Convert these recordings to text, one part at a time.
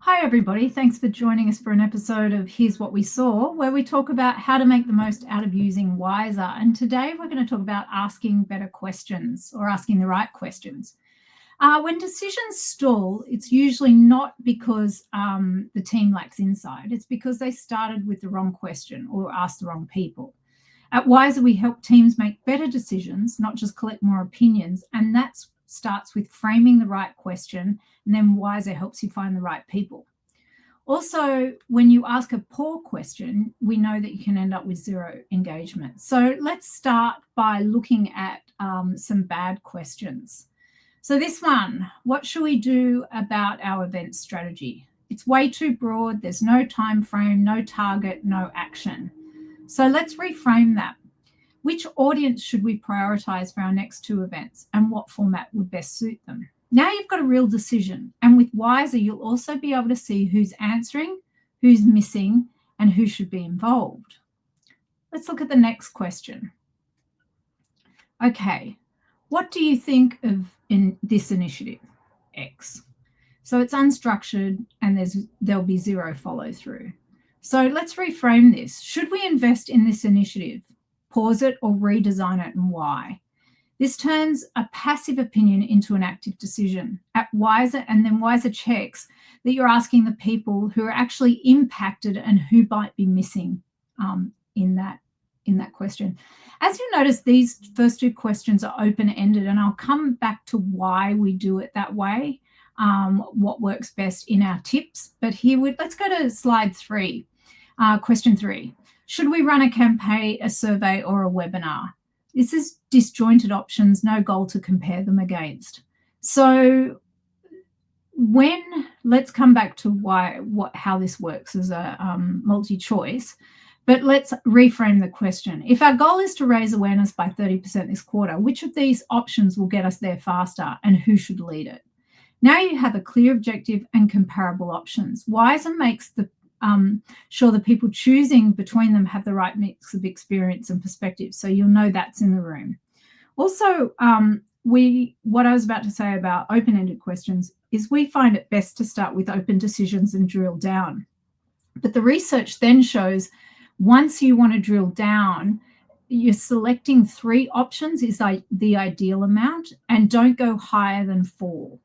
Hi, everybody. Thanks for joining us for an episode of Here's What We Saw, where we talk about how to make the most out of using Wizer. And today we're going to talk about asking better questions or asking the right questions. When decisions stall, it's usually not because the team lacks insight. It's because they started with the wrong question or asked the wrong people. At Wizer, we help teams make better decisions, not just collect more opinions. And that starts with framing the right question, and then Wizer helps you find the right people. Also, when you ask a poor question, we know that you can end up with zero engagement. So let's start by looking at some bad questions. So this one, what should we do about our event strategy? It's way too broad. There's no time frame, no target, no action. So let's reframe that. Which audience should we prioritize for our next two events, and what format would best suit them? Now you've got a real decision. And with Wizer, you'll also be able to see who's answering, who's missing, and who should be involved. Let's look at the next question. Okay, what do you think of in this initiative? X. So it's unstructured and there'll be zero follow through. So let's reframe this. Should we invest in this initiative? Pause it or redesign it, and why? This turns a passive opinion into an active decision at Wizer, and then Wizer checks that you're asking the people who are actually impacted and who might be missing in that question. As you notice, these first two questions are open-ended, and I'll come back to why we do it that way, what works best in our tips. But let's go to slide 3, question 3. Should we run a campaign, a survey, or a webinar? This is disjointed options, no goal to compare them against. So let's come back to how this works as a multi-choice, but let's reframe the question. If our goal is to raise awareness by 30% this quarter, which of these options will get us there faster, and who should lead it? Now you have a clear objective and comparable options. Wizer makes sure the people choosing between them have the right mix of experience and perspective, so you'll know that's in the room. Also, what I was about to say about open-ended questions is we find it best to start with open decisions and drill down. But the research then shows once you want to drill down, you're selecting 3 options is the ideal amount, and don't go higher than 4.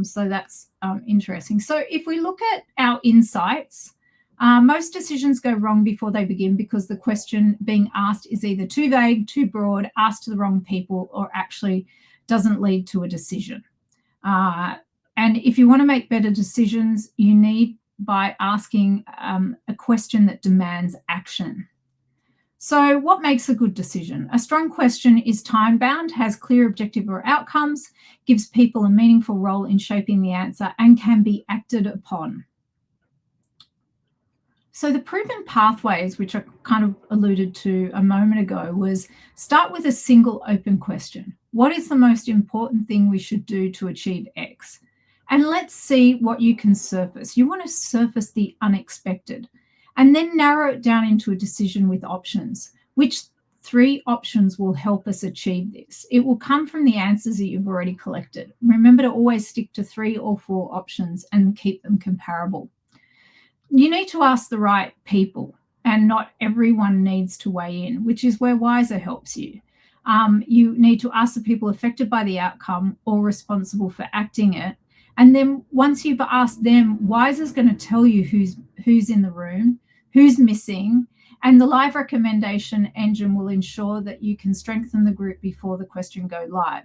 So that's interesting. So if we look at our insights, most decisions go wrong before they begin because the question being asked is either too vague, too broad, asked to the wrong people, or actually doesn't lead to a decision. And if you want to make better decisions, you need by asking a question that demands action. So what makes a good decision? A strong question is time-bound, has clear objective or outcomes, gives people a meaningful role in shaping the answer, and can be acted upon. So the proven pathways, which I kind of alluded to a moment ago, was start with a single open question. What is the most important thing we should do to achieve X? And let's see what you can surface. You want to surface the unexpected, and then narrow it down into a decision with options. Which 3 options will help us achieve this? It will come from the answers that you've already collected. Remember to always stick to 3 or 4 options and keep them comparable. You need to ask the right people, and not everyone needs to weigh in, which is where Wizer helps you. You need to ask the people affected by the outcome or responsible for acting it. And then once you've asked them, Wizer's going to tell you who's in the room, who's missing, and the live recommendation engine will ensure that you can strengthen the group before the question go live.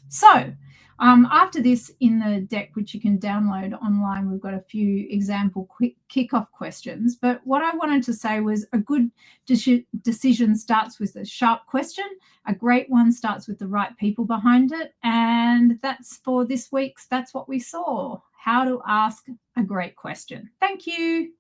So after this, in the deck, which you can download online, we've got a few example quick kickoff questions. But what I wanted to say was a good decision starts with a sharp question. A great one starts with the right people behind it. And that's for this week's That's What We Saw, how to ask a great question. Thank you.